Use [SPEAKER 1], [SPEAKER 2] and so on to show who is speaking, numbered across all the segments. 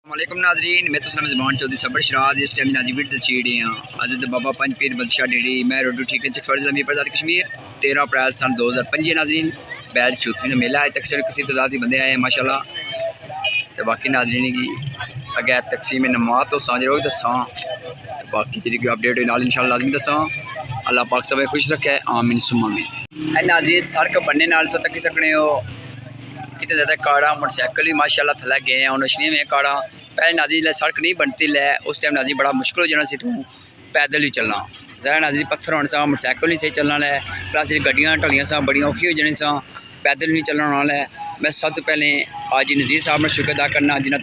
[SPEAKER 1] वालेकुम नाजरीन, मैं तो ज़मान चौधरी सबर शराज इस टाइम नाजी विट दसीडी हाँ हज़रत बाबा पंज पीर बदशाह डेरी मैं रोडू ठीक है चकसवाड़ी ज़मीन पर आज़ाद कश्मीर 13 अप्रैल सन 2005 नाजरीन बैल छूतरी मेला है तक किसी तादाद बंदे आए हैं माशाल्लाह। तो बाकी नाजरीन की अगे तकसीम नमाज तो सांझ रोज दसा बाकी जी अपडेट नाल इंशाल्लाह लाजमी दसा। अल्लाह पाक सब खुश रखे आमीन सुम्मा आमीन। नाजरीन सड़क बनने नाल तक सकने हो कितने ज़्यादा काड़ा मोटरसाइकिल भी माशाल्लाह थले गए हैं नशनी में काड़ा पहले नाजी सड़क नहीं बनती लै उस टाइम नाजी बड़ा मुश्किल हो जाना सी तू पैदल ही चलना ज़रा नाजी पत्थर होने सा मोटरसाइकिल नहीं सही चलना लै प्लस गड्डियां ढलियां सा बड़ी औखी हो जानी सा पैदल नहीं चलना होना लै। मैं सब तो पहले आज नज़ीर साहब ने शुक्र अदा करना जिन्हें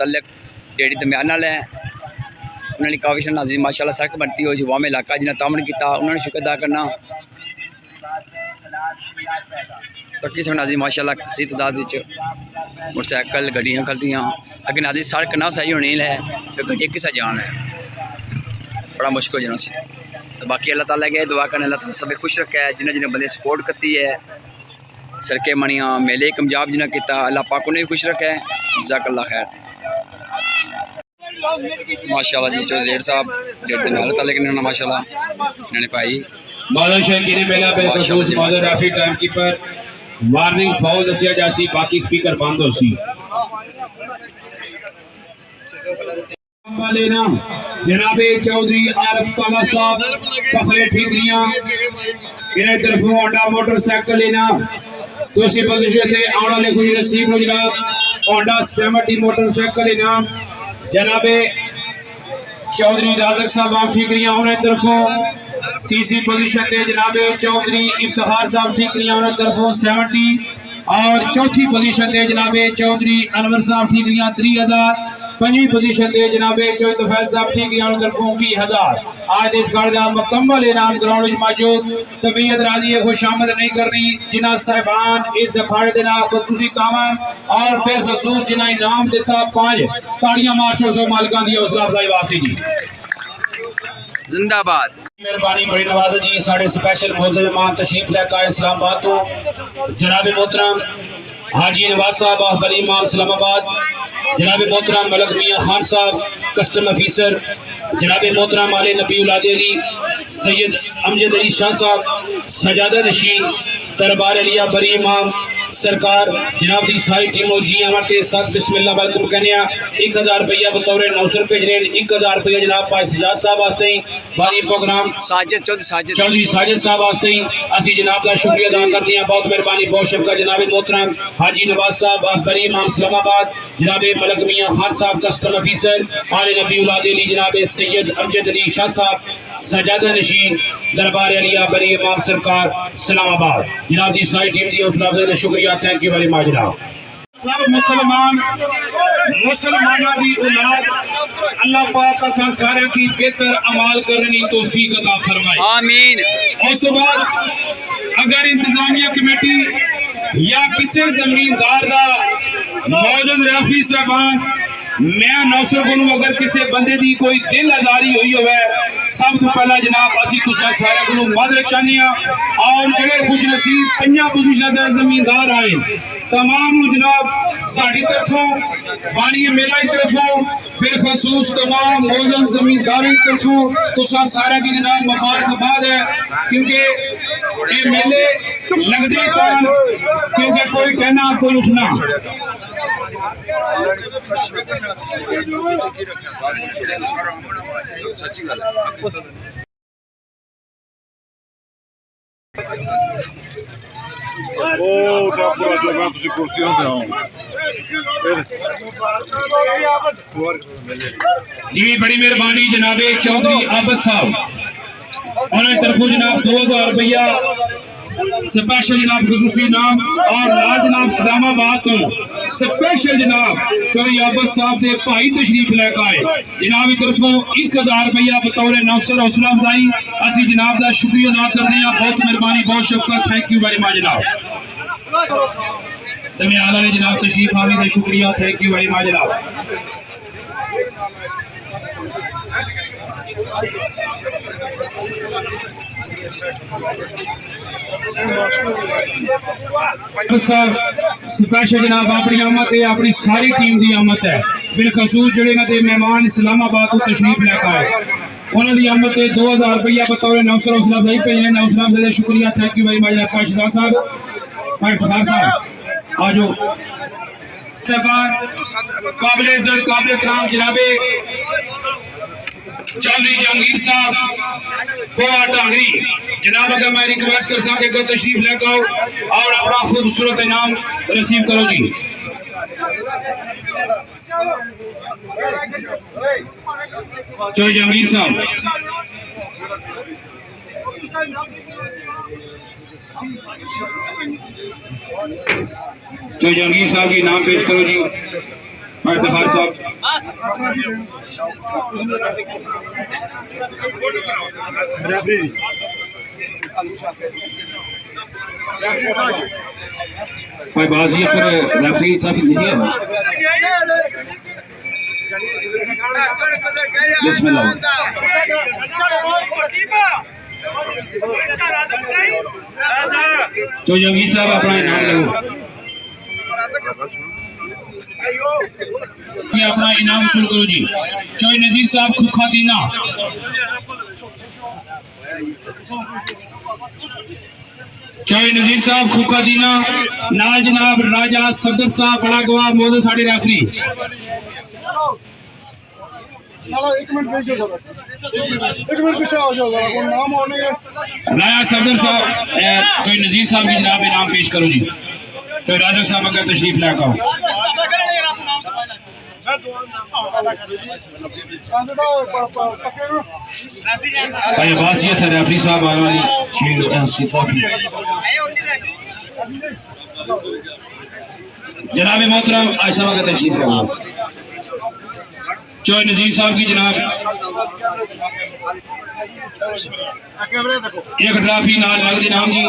[SPEAKER 1] तलक डेढ़ी दरम्यान है उन्होंने काफ़ी नाजी माशाल्लाह सड़क बनती हो जो वाम इलाका जिन्हें तामन किया उन्होंने शुक्र अदा करना तकी सब नाजी माशाल्लाह किसी तादाद मोटरसाइकिल गड्डियां खलतियाँ अगर नाजी सड़क ना सही होनी है तो गड्डियाँ किसा जान है बड़ा मुश्किल हो जाना सी। तो बाकी अल्लाह ताला के दुआ करने अल्लाह ताला सब खुश रखा है जिन्हें जिन्हें बंदे सपोर्ट करती है सड़कें मनिया मेले कामयाब जिन्हें किया अल्लाह पाक उन्हें भी खुश रखा है जज़ाकल्लाह खैर माशाल्लाह जी। जो जेड साहब डेढ़ दिन अल्लाह ताला के माशाल्लाह इन्होंने पाई
[SPEAKER 2] मेला बेखसूस मौजूद राफी टाइम कीपर वार्निंग फाउल दसिया जासी बाकी स्पीकर बंद हो सी जनाबे चौधरी आरफ काला साहब फखरे ठीकरियां इन्हें तरफों होंडा मोटरसाइकिल लेना दूसरी पोजीशन पे आने वाले कुछ रसीद हो जनाब होंडा 70 मोटरसाइकिल लेना जनाबे चौधरी राजक साहब आप ठीकरियां उन्हें तरफों तीसरी पोजीशन पे जनाबे चौधरी इफ्तिखार साहब ठीकरियां उन्हें तरफों 70 और चौथी पोजीशन पे जनाबे चौधरी अनवर साहब ठीकरियां 3000 पंजी पोजीशन पे जनाबे चौधरी तफैल साहब ठीकरियां उन्हें तरफों 20,000। आज इस गाड़ी का मुकम्मल इनाम ग्राउंड में मौजूद तबीयत राजी है खुश आमद नहीं करनी जिन्हें साहबान इस अखाड़े के नाम खसूसी तावन और बेखसूस जिन्हें इनाम दिता 5 ताड़ियां मार्शल सो मालिकां दी हौसला अफजाई वास्ते जी
[SPEAKER 1] जिंदाबाद
[SPEAKER 2] मेहरबानी बड़ी नवाज़ जी साढ़े स्पेशल मौजूद मेहमान तशरीफ लेकर आए इस्लामाबाद तो जनाब मोहतरम हाजी नवाज साहब बली इमाम इस्लामाबाद जनाब मोहतरम मलक मियाँ खान साहब कस्टम ऑफिसर जनाब मोहतरम आले नबी उलाद अली सैयद अमजद अली शाह साहब सजादा नशीन दरबार अलिया बरी इमाम सरकार जनाब दी सारी टीमों जी हमारे साथ बिस्मिल्लाह वेलकम कहने 1000 रुपया बतौर नौसर भेजने 1000 रुपया जनाब भाई सजाद साहब वास्ते बारी प्रोग्राम चौधरी साजिद साहब वास्ते असी जनाब का शुक्रिया अदा करते हैं बहुत मेहरबानी बहुत शुक्रिया जनाब मोहतरम हाजी नवाज साहब बरी इमाम इस्लामाबाद जनाब मलक मियाँ खान साहब कस्टम ऑफिसर आले नबी उलाद अली जनाब सैयद अमजद अली शाह साहब सजादा नशीन दरबार अलिया बरी इमाम सरकार इस्लामाबाद जनाब दी सारी टीम दी हौसला अफजाई शुक्रिया थैंक यू वेरी मच जनाब। सब मुसलमानों की औलाद अल्लाह पाक असां सारे की बेहतर अमाल करने की तौफीक अता फरमाए आमीन। उस तो बाद अगर इंतजामिया कमेटी या किसी जमींदार का मौजूद राफी साहबान मैं नौसर को अगर किसी बंदे की कोई दिल आजारी हुई हो सब तो पहला जनाब असी तुसा सारे को मदद चाहते हैं और जो कुछ नसीब 5 पोजीशन के जमींदार आए तमाम जनाब साड़ी तरफों पानी मेला की तरफों फिर खसूस तमाम मौजूद जमींदारों की तरफों तुसा सारे की जनाब मुबारकबाद है क्योंकि ये मेले लगते क्योंकि कोई कहना कोई उठना सच्ची गल जी बड़ी मेहरबानी जनाबे चौधरी आबद साहब उन्होंने तरफों जनाब 2000 रुपया स्पेशल जनाब खसूसी नाम और लाल जनाब इस्लामाबाद तो स्पेशल जनाब चौधरी आबद साहब के भाई तशरीफ लेकर आए जनाब की तरफों 1000 रुपया बतौर नौसर हौसला अफजाई असी जनाब का शुक्रिया अदा करते हैं बहुत मेहरबानी बहुत शुक्रिया थैंक यू वेरी मच जनाब। दरमियान ने जनाब तशरीफ आवी का शुक्रिया थैंक यू वेरी मच जनाब। स्पेशल जनाब अपनी आमद है अपनी सारी टीम की आमद है। बिलखसूस जिहड़े इन्हां दे मेहमान इस्लामाबाद तो तशरीफ लैके आए उन्हां दी आमद ते 2000 रुपया बतौर नौसर हौसला अफजाई भेजने। नौसर अफजाई शुक्रिया, थैंक यू वेरी मच जनाब पाशा साहब, इफ्तार साहब। आजो साहबान काबिल इज्जत काबिल इकराम जनाबे चौधरी जहांगीर साहब गोवा टांगरी जनाब, अगर मैं रिक्वेस्ट कर सकता कि तशरीफ लेकर आओ और अपना खूबसूरत इनाम रिसीव करो जी। चौधरी जहांगीर साहब, चौधरी जहांगीर साहब के नाम पेश करो जी। इफ्तार साहब, भाई बाजी पर रेफरी काफी नहीं है। बिस्मिल्लाह। तो जंगीर साहब अपना इनाम लो, अपना इनाम वसूल करो जी। चौधरी नजीर साहब खुखा दीना, चौधरी नजीर साहब खुखा दीना नाल जनाब राजा सफदर साहब बड़ा गवाह मौजूद साडे रेफरी।
[SPEAKER 3] एक मिनट पीछे हो जाओ जरा, कोई नाम होने के
[SPEAKER 2] राजा सफदर साहब चौधरी नजीर साहब की जनाब इनाम पेश करो जी। तो राजा साहब अगर तशरीफ लेकर आओ। बासियत है रेफरी साहब आने वाली जनाब मोहतरम आयशा वगैरह तशरीफ लगाओ। चौधरी नजीर साहब की जनाब एक ट्रॉफी नाल नगद इनाम जी।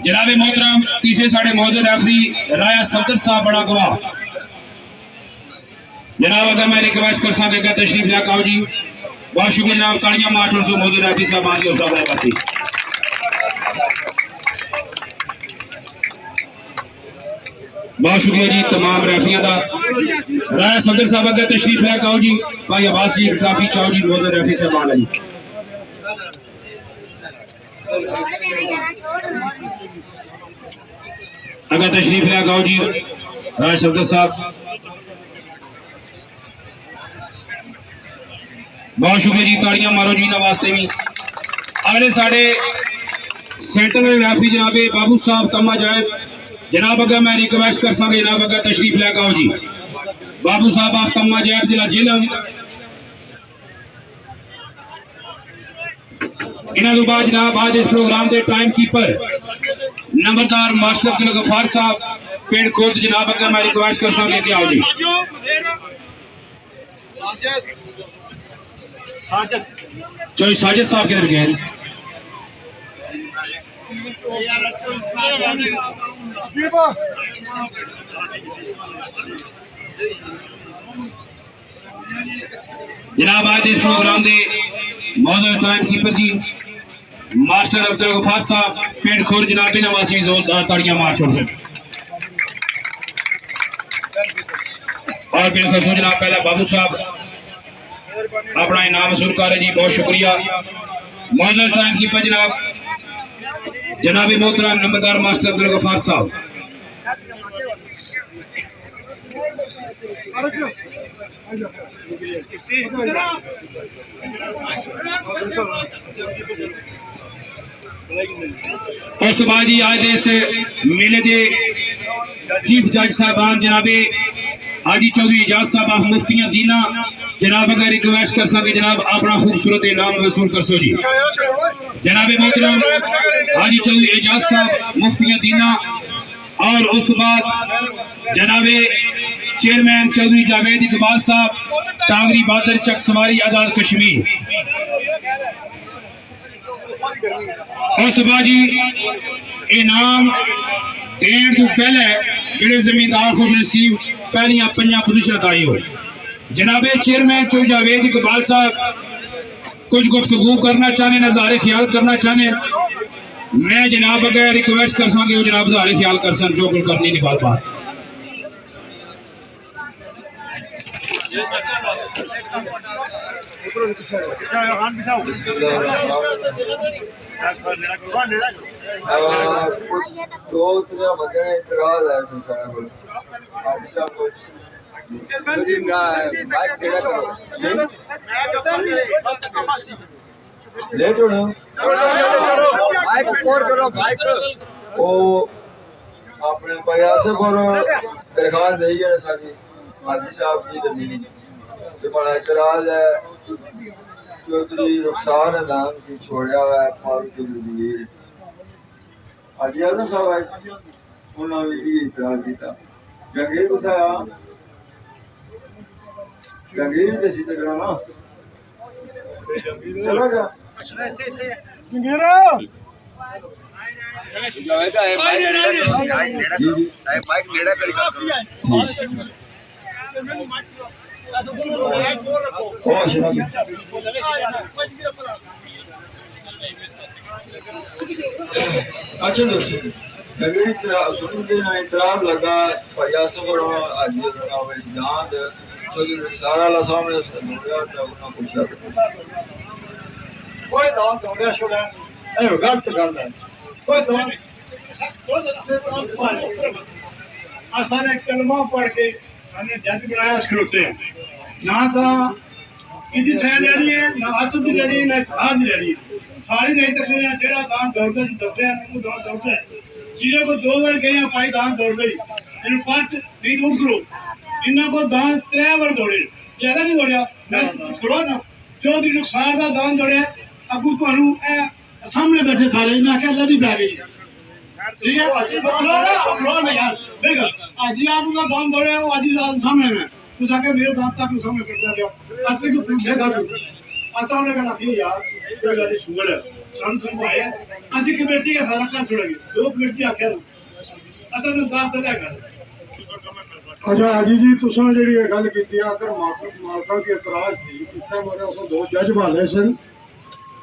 [SPEAKER 2] जनाब मोहतरम तीसरे साढ़े मौजूद रेफरी राया सफदर साहब बड़ा गवाह जनाब, अगर मैं रिक्वेस्ट कर सकता कि तशरीफ लेकर आओ जी। बहुत शुक्रिया जनाब, तालियां मार्च और मौजूद रेफरी साहब आज पासी। बहुत शुक्रिया जी तमाम रेफरियों का। राया सफदर साहब अगर तशरीफ लेकर आओ जी। भाई अब्बास जी ट्रॉफी चाहो जी, मौजूद रेफरी साहब आ जी। अगर तशरीफ लेकर आओ जी राय सफदर साहब। बहुत शुक्रिया जी, ताड़ियां मारो जी इन्होंने वास्ते भी। अगले साढ़े सेंटर रेफरी जनाबे बाबू साहब कम्मा जाए जनाब, अगर मैं रिक्वेस्ट कर सकता जनाब अगर तशरीफ लेकर आओ जी। बाबू साहब आप कम्मा जाए जिला झेलम। इन्होंने बाद जनाब आज इस प्रोग्राम के टाइम कीपर नंबरदार मास्टर अब्दुल गफार साहब पेड़ खुद जनाब, अगर मैं रिक्वेस्ट कर सकता कि आओ जी। चौधरी साजिद साहब किधर गए? जनाब आज इस प्रोग्राम के मौजूद टाइम कीपर जी मास्टर अब्दुल गफार साहब पेड़ खोर जनाब नवासी जोरदार ताड़ियां मार छोड़ सकते। और बिलखसूस जनाब पहला बाबू साहब अपना इनाम वसूल कर रहे जी। बहुत शुक्रिया मौजूद टाइम कीपर जनाब जनाब मोहतरम नंबरदार मास्टर अब्दुल गफार साहब। उस बाद जी आज इस मेले के चीफ जज साहबान जनाबे हाजी चौधरी एजाज साहब आप मुफ्तियां दीना जनाब, अगर रिक्वेस्ट कर सके जनाब अपना खूबसूरत इनाम वसूल कर सो जी। जनाब मोहतरम हाजी चौधरी एजाज साहब मुफ्तियां दीना और उस बाद जनाबे चेयरमैन चौधरी जावेद इकबाल साहब टांगरी बादर चक सवारी आजाद कश्मीर। उस बाद जी इनाम देने तो पहले ਜਿਹੜੇ जमींदार खुश नसीब पहलियां 5 पोजिशन आई हो जनाबे चेयरमैन चौधरी जावेद इकबाल साहब कुछ गुफ्तगू करना चाहने, नज़ारे ख्याल करना चाहने। मैं जनाब अगर रिक्वेस्ट कर सके जनाब नज़ारे ख्याल कर सन जो कुछ करनी नहीं बात बात।
[SPEAKER 4] लेट हो बाइक और करो बाइक ओ अपने प्रयास पर दरखास्त दी है साडी हाजी साहब की जमीन ते बड़ा इतराज है चौधरी रुखसार नाम की छोड़ा हुआ है फारूक जलील हाजी आजम साहब आए उन्होंने भी इतराज किया जंगीर उठाया जंगीर कैसी चल रहा ना चला जा
[SPEAKER 3] ਜੰਗੀਰਾ
[SPEAKER 4] माइक नेड़ा करेगा अच्छा दोस्तों नगरी सुन के ना इतराब लगा प्रयास करो आज दांत चौधरी सारा ला सामने नोया तो ना कुछ
[SPEAKER 3] ਕੋਈ ਦਾਨ ਦੋੜਿਆ ਛੋੜਾ ਇਹ ਗਲਤ ਗੱਲ ਹੈ ਕੋਈ ਦਾਨ ਅਸਾਂ ਕਲਮਾ ਪੜ੍ਹ ਕੇ ਸਾਨੇ ਜੱਜ ਬਣਾਇਆ ਖਲੋਤੇ ਨਾ ਸਾ ਇਹਦੀ ਸਹਿ ਲੈਣੀ ਹੈ ਨਾ ਅਸਲ ਦੀ ਲੈਣੀ ਨਾ ਖਾਦ ਦੀ ਲੈਣੀ ਸਾਰੀ ਨਹੀਂ ਤੱਕ ਜਿਹੜਾ ਦਾਨ ਦੌੜਦਾ ਜੀ ਦੱਸਿਆ ਨੂੰ ਦਾਨ ਦੌੜਦਾ ਜਿਹਨੇ ਕੋ ਦੋ ਵਾਰ ਗਏ ਪਾਈ ਦਾਨ ਦੌੜ ਗਈ ਇਹਨੂੰ ਪੰਜ ਨਹੀਂ ਦੂਰ ਕਰੋ ਇਹਨਾਂ ਕੋ ਦਾਨ 3 ਵਾਰ ਦੌੜੇ ਜ਼ਿਆਦਾ ਨਹੀਂ ਦੌੜਿਆ ਬਸ ਥੋੜਾ ਨਾ ਚੌਧਰੀ ਨੁਕਸਾਨ ਦਾ ਦਾਨ ਦੌੜਿਆ अबू तुहानू सामने बैठे सारे मैं क्या अल्लाह दी पै गई ठीक है यार बिल्कुल आज आप का दान दौड़े आज दान सामने में तू आके मेरे दान तक सामने कर दिया आज के तू देखा तू असा ने कहना कि यार कोई गल सुन ले सन समझाया असि कमेटी का सारा कर छोड़ेंगे दो कमेटी आखे असा ने दान दे कर
[SPEAKER 5] अच्छा हाजी जी तुसां जेहड़ी ये गल कीती अगर मालकां की इतराज सी इससे मेरे उस दो जज भाले सन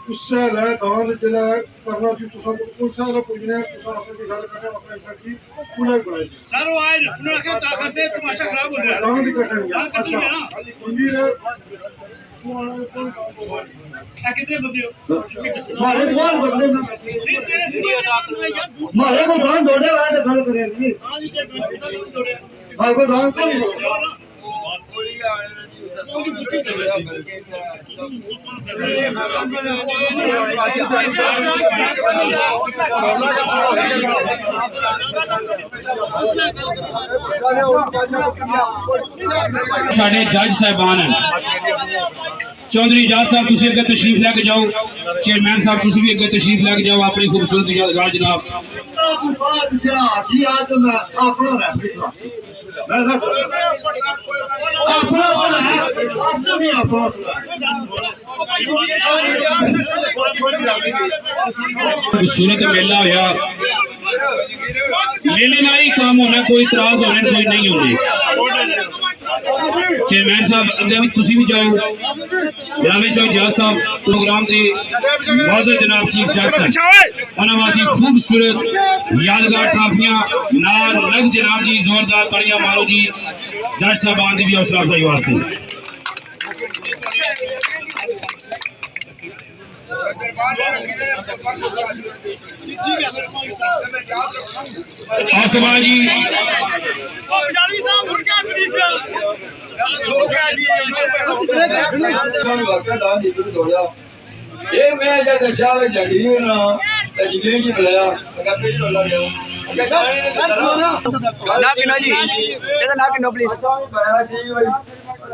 [SPEAKER 5] उससे ले दान जिला करना जी तुसां पुलिस वाला पूछने तुसां असल की गल करने असल की पुलिस बनाई
[SPEAKER 3] सारो आए उन्होंने कहा ताकत दे तमाशा खराब हो रहा है
[SPEAKER 5] दान दी कटन गया अच्छा मंदिर
[SPEAKER 3] कितने बंदे हो
[SPEAKER 5] मारे कौन बंदे मारे को दान दौड़े वाले गल करे नहीं मारे को दान कोई नहीं
[SPEAKER 2] साढ़े जज साहबान हैं चौधरी जज साहब तुम अगे तशरीफ लैके जाओ चेयरमैन साहब तुम भी अगे तशरीफ लैके जाओ अपनी खूबसूरत यादगार जनाब खूबसूरत मेला होया मेले ना ही काम होना कोई इतराज होने कोई नहीं होने चेयरमैन साहब अगे भी तुसी भी जाओ जनाब जज साहब प्रोग्राम के वाज़े जनाब चीफ जज साहब उन्होंने खूबसूरत यादगार ट्राफियां नाल नग जनाब जी जोरदार तालियां मारो जी जज साहबान की भी हौसला अफजाई वास्ते आसमा जी
[SPEAKER 4] ये मैं जब दशा में जगीर ना जगीर की बुलाया अगर फिर बोला गया
[SPEAKER 1] ना किनो जी चलो ना किनो प्लीज
[SPEAKER 4] बड़ा सी भाई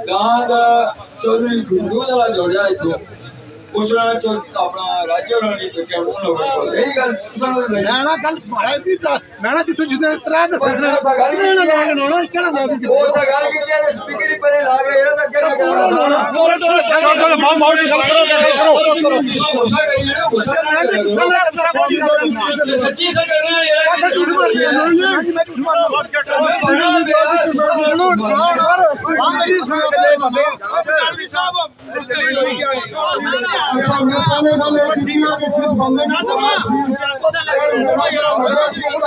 [SPEAKER 4] गांव चौधरी सिंधु वाला जोड़ा इथे उसरा तो अपना राज्य रानी तो क्या उन लोगों को यही गल उसरा
[SPEAKER 3] मैं ना कल भाड़ा दी मैं ना जितु जिसने इतना दस मैं ना लाग नो ना क्या ना
[SPEAKER 4] वो तो गल की क्या स्पीकर पर लाग रहे हैं तो क्या
[SPEAKER 3] चलो मां
[SPEAKER 4] सच्ची से कर रहे हैं यार
[SPEAKER 3] झूठ मार रही है मैं झूठ मार
[SPEAKER 5] अच्छा मैं पहले वाले कितना के जिस बंदे ने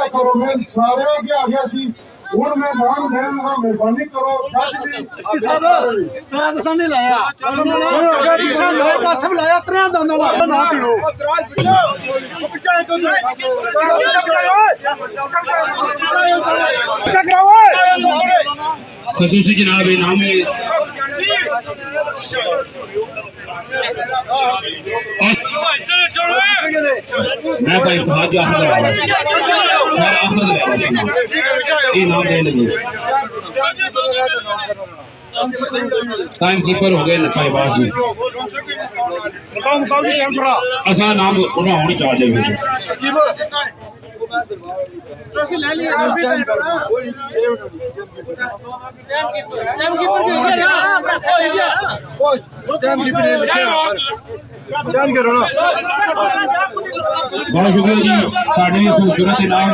[SPEAKER 5] करो मैं सारे के आ गया सी हूँ मैं दान देने लगा, मेहरबानी करो जज दी
[SPEAKER 6] इसकी साहब तराज असन नहीं लाया सब लाया त्रै दाना ला ना पीड़ो
[SPEAKER 2] खसूसी जनाब इनाम में मैं भाई इफ्तिखार जो आखिर वाला मैं आखिर वाला इनाम दे लगी टाइम कीपर हो गए नकाए बाज जी असा नाम उन्हें होनी चाहिए बहुत शुक्रिया जी साढ़े खूबसूरत इनाम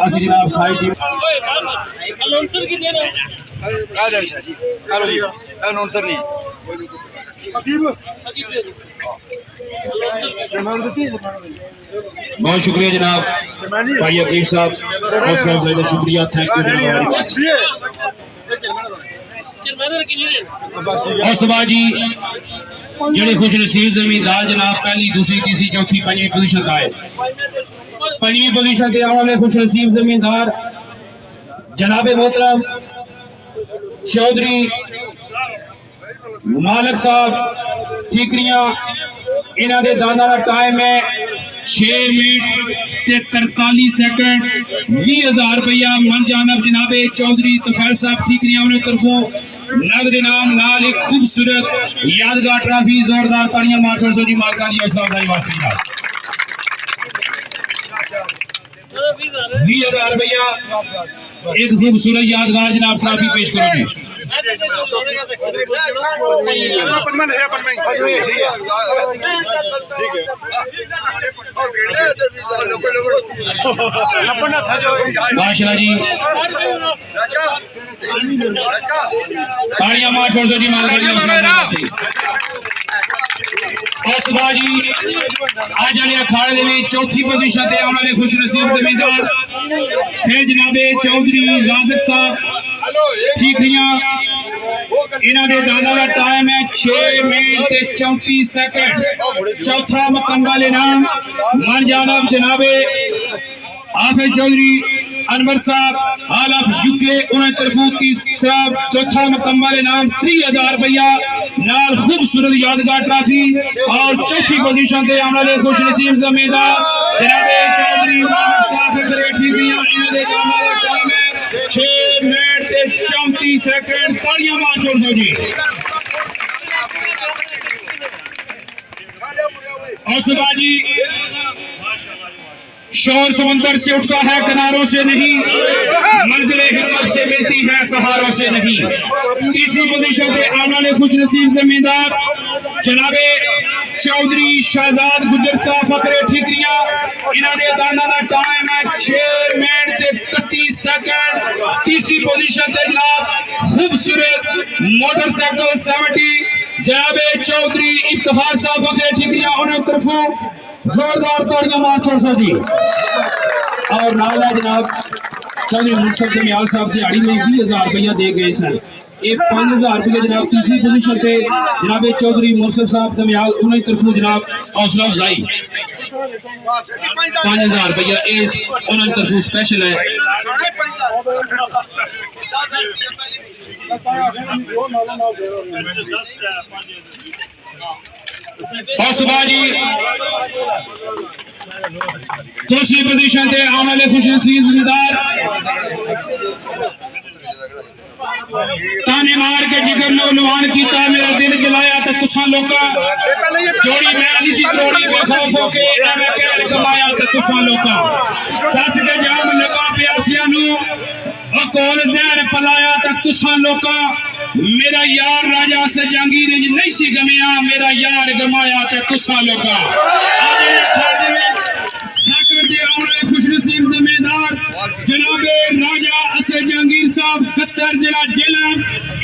[SPEAKER 2] असि जनाब साई टीम बहुत शुक्रिया जनाब भाई अकीब साहब हौसला अफजाई का शुक्रिया थैंक यू जनाब हौसला जी जेडे खुश नसीब जमींदार जनाब पहली दूसरी तीसरी चौथी पंजवीं पोजीशन आए पंजवीं पोजीशन पे आने वाले खुश नसीब जमींदार जनाबे मोहतरम चौधरी मालिक साहब ठीकरियां इन्हां दे दाना दा टाइम है 6 मिनट ते 43 सेकंड 20,000 रुपया मन जानब जनाबे चौधरी तफैल साहब ठीकरियां उन्हें तरफों नगद इनाम नाल एक खूबसूरत यादगार ट्रॉफी जोरदार तालियां मार सो जी मालकान जी साहब दा वास्ते 20,000 रुपया एक खूबसूरत यादगार जनाब ट्रॉफी पेश करो जी बादशाह जी तालियां मार छोड़ जी मालकान जी जी आज वाले अखाड़े में चौथी पोजीशन ते आने वाले खुश नसीब जमींदार फिर जनाबे चौधरी राज़िक साहब ठीकरियां इन्हां दे दादा दा टाइम है 6 मिनट ते 34 सेकंड चौथा मुकम्मल इनाम मन जानब जनाबे आफिज चौधरी अनवर साहब आलफ यूके उन्हें तरफों तीसरा चौथा मुकम्मल इनाम 30,000 रुपया नाल खूबसूरत यादगार ट्रॉफी और चौथी पोजीशन पे आने वाले खुश नसीब जमींदार जनाबे चौधरी साहब ठीकरियां इन्हां दे दाना दा टाइम है 6 मिनट ते 34 सेकंड तालियां मार जोड़ दो जी औसबाजी शोर समंदर से उठता है किनारों से नहीं मंजिले हिम्मत से मिलती है सहारों से नहीं तीसरी पोजीशन पे आने वाले खुश नसीब जमींदार जनाबे चौधरी शहजाद गुजर साहब फकरे ठीकरियां इन्हां दे दाना दा टाइम है 6 मिनट ते 31 सेकंड तीसरी पोजीशन पे जनाब खूबसूरत मोटरसाइकिल 70 जनाबे चौधरी इफ्तिखार साहब फकरे ठीकरियां उन्हें तरफों जोरदार तालियां मार छोड़ जी और नाल है जनाब चौधरी मुनसब दमियाल साहब दिहाड़ी में 20,000 रुपया दे गए सन एक 5,000 रुपया जनाब तीसरी पोजीशन पे जनाब चौधरी मुनसब साहब दमियाल उन्हें तरफों जनाब हौसला अफजाई 5,000 रुपया इस उन्हें तरफों स्पेशल है औसबाजी दूसरी पोजीशन पे आने वाले खुश नसीब जमींदार ताने मार के जिगर नो लवान कीता मेरा दिल जलाया तो तुसा लोका जोड़ी मैं नहीं सी तोड़ी बेखौफ होके मैं कहर कमाया तो तुसा लोका दस के जाम लगा प्यासियां नु और कौन जहर पलाया तो तुसा लोका मेरा यार राजा से जहांगीर नहीं सी गमिया मेरा यार गमाया तो तुसा लोका साकर दे आने खुश नसीब जिम्मेदार जनाबे राजा असे जहांगीर साहब 71 जिला जेल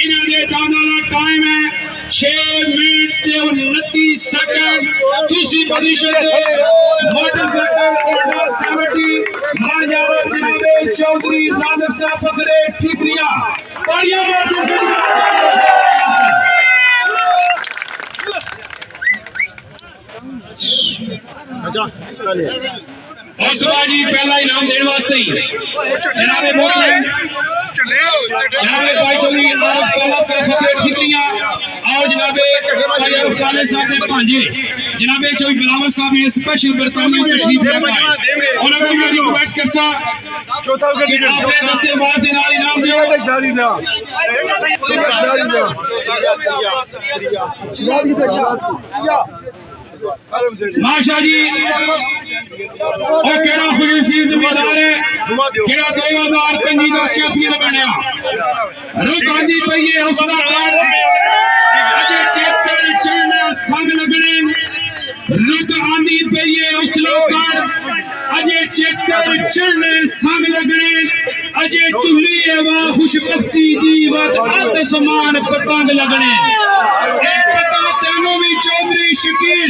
[SPEAKER 2] इन्हां दे दादा दा टाइम है 6 मिनट ते 29 सेकंड दूसरी पोजीशन पे मोटरसाइकिल कोटा 70 मायावर जनाबे चौधरी नाज़िक साहब फकरे ठीकरिया तालियां जी पहला इनाम देने वास्ते जनाबे मोहतरम जनाबे भाई चौधरी आरफ काला साहब फकरे ठीकरिया आओ जनाबे भाई आरफ काले साहब दे भांजे जनाबे चौधरी बिलावल साहब ने स्पेशल बरतानिया तशरीफ ले आए उन्होंने भी मेरी रिक्वेस्ट करसा
[SPEAKER 6] चौथा विकेट
[SPEAKER 2] अपने दस्ते बार दे नाल इनाम दियो
[SPEAKER 6] शादी दा शादी दा
[SPEAKER 2] माशा जी और केड़ा खुशी जिम्मेदार है केड़ा 2025 ਦਾ ਚੈਂਪੀਅਨ ਬਣਿਆ ਰੁਕ ਆਂਦੀ ਪਈ ਹੈ ਹੌਸਲਾ ਕਰ ਅਜੇ ਚੇਤਰ ਚੜਨਾ ਸੰਗ ਲੱਗਣੇ ਰੁਕ ਆਂਦੀ ਪਈ ਹੈ ਹੌਸਲਾ ਕਰ ਅਜੇ ਚੇਤਰ ਚੜਨੇ ਸੰਗ ਲੱਗਣੇ ਅਜੇ ਚੁੱਲੀ ਹਵਾ ਖੁਸ਼ਬਖਤੀ ਦੀ ਵਤ ਅੱਧ ਸਮਾਨ ਪਤੰਗ ਲੱਗਣੇ ਇਹ ਪਤਾ ਤੈਨੂੰ ਵੀ ਚੌਧਰੀ ਸ਼ਕੀਲ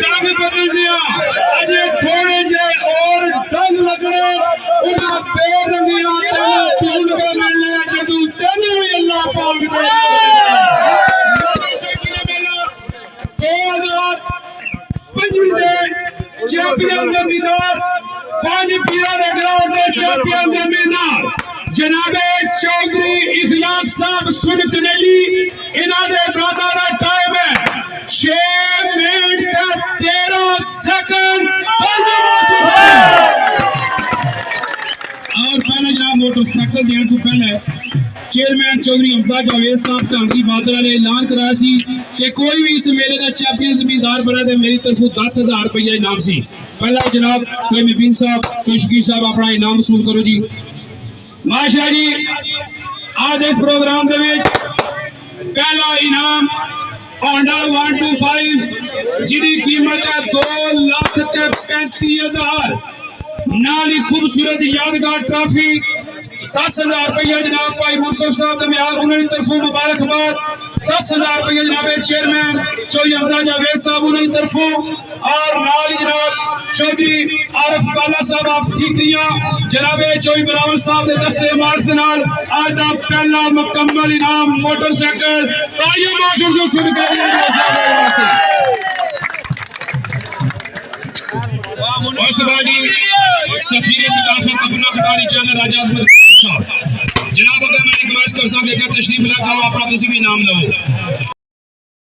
[SPEAKER 2] ਡੰਗ ਬਦਲ ਦਿਆ ਅਜੇ ਥੋੜੇ ਜੇ और डंग लगने उन्हें पैर रंगिया तेन तूल के मिलने जदू तेन भी अल्लाह पाक दे चैंपियन जमींदार पांच पीरा रेगराउंड के चैंपियन जमींदार जनाबे चौधरी इखलाक साहब सुन कनेली इन्हां दे दादा दा टाइम है 6 मिनट 13 सेकंड और पहले जनाब मोटरसाइकिल देने तो पहले चेयरमैन चौधरी हमजा जावेद साहब ढांगी बादल ने ऐलान कराया सी कि कोई भी इस मेले का चैंपियन जमींदार बना तो मेरी तरफों 10,000 रुपया इनाम सी पहला जनाब चौधरी मुबीन साहब शकीर साहब अपना इनाम वसूल करो जी माशा जी आज इस प्रोग्राम के पहला इनाम होंडा 125 जिसकी कीमत है 2,35,000 नाली खूबसूरत यादगार ट्रॉफी 10,000 रुपया जनाब भाई मुर्सफ साहब दमियाल उन्होंने तरफों मुबारकबाद 10,000 रुपया जनाब चेयरमैन चौधरी हमजा जावेद साहब उन्होंने तरफों और नाल जनाब चौधरी आरफ काला साहब आप ठीकरिया जनाब चौधरी बिलावल साहब के दस्ते इमारत नाल आज का पहला मुकम्मल इनाम मोटरसाइकिल तालियां मोटर से सुन कर सफीर सकाफत अपना खटारी चैनल राजा अजमत साहब जनाब अगर मैं रिक्वेस्ट कर सकता तशरीफ लगा अपना किसी भी नाम लो।